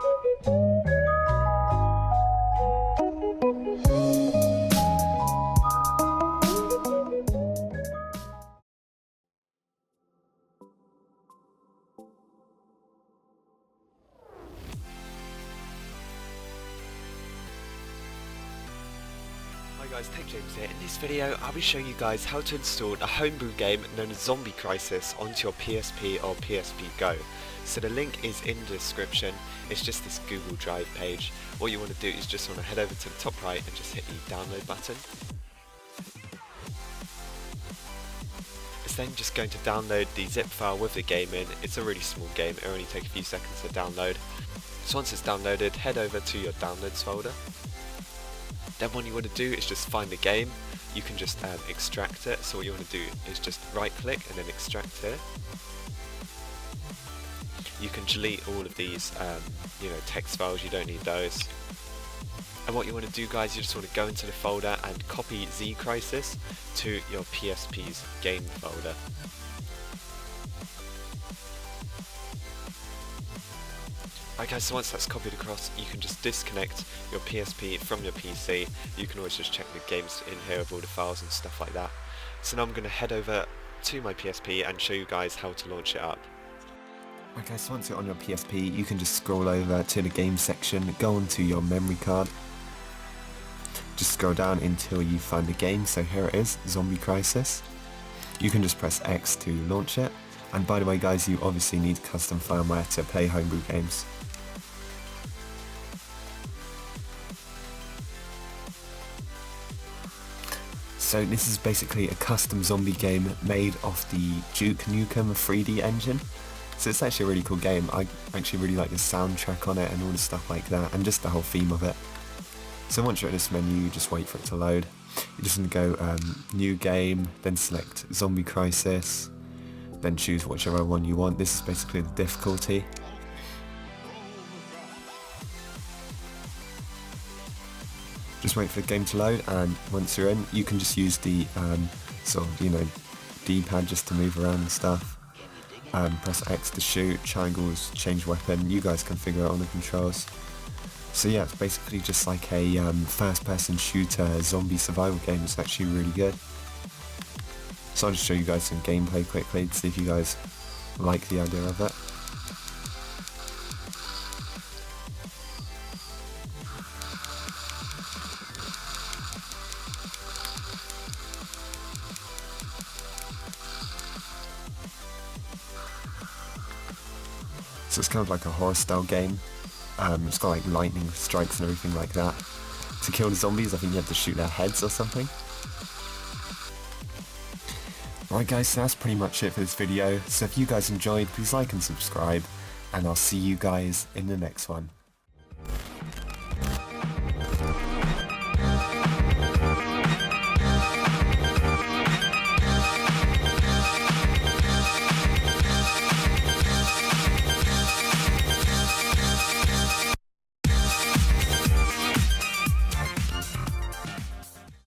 Hi guys, Tech James here. In this video I'll be showing you guys how to install a homebrew game known as Zombie Crisis onto your PSP or PSP GO. So the link is in the description. It's just this Google Drive page. What you want to do is just want to head over to the top right and just hit the download button. It's then just going to download the zip file with the game in. It's a really small game, it'll only take a few seconds to download. So once it's downloaded, head over to your downloads folder. Then what you want to do is just find the game. You can just extract it. So what you want to do is just right click and then extract here. You can delete all of these text files, you don't need those. And what you want to do guys, you just want to go into the folder and copy Z Crisis to your PSP's game folder. Okay, so once that's copied across, you can just disconnect your PSP from your PC. You can always just check the games in here with all the files and stuff like that. So now I'm going to head over to my PSP and show you guys how to launch it up. Okay, so once you're on your PSP, you can just scroll over to the game section, go onto your memory card. Just scroll down until you find the game, so here it is, Zombie Crisis. You can just press X to launch it. And by the way guys, you obviously need custom firmware to play homebrew games. So this is basically a custom zombie game made off the Duke Nukem 3D engine. So it's actually a really cool game. I actually really like the soundtrack on it and all the stuff like that, and just the whole theme of it. So once you're at this menu, you just wait for it to load. You just go new game, then select Zombie Crisis, then choose whichever one you want. This is basically the difficulty. Just wait for the game to load, and once you're in, you can just use the D-pad just to move around and stuff. Press X to shoot, triangles, change weapon. You guys can figure out on the controls. So yeah, it's basically just like a first-person shooter zombie survival game. It's actually really good. So I'll just show you guys some gameplay quickly to see if you guys like the idea of it. So it's kind of like a horror style game. It's got like lightning strikes and everything like that. To kill the zombies, I think you have to shoot their heads or something. Right guys, so that's pretty much it for this video. So if you guys enjoyed, please like and subscribe, and I'll see you guys in the next one.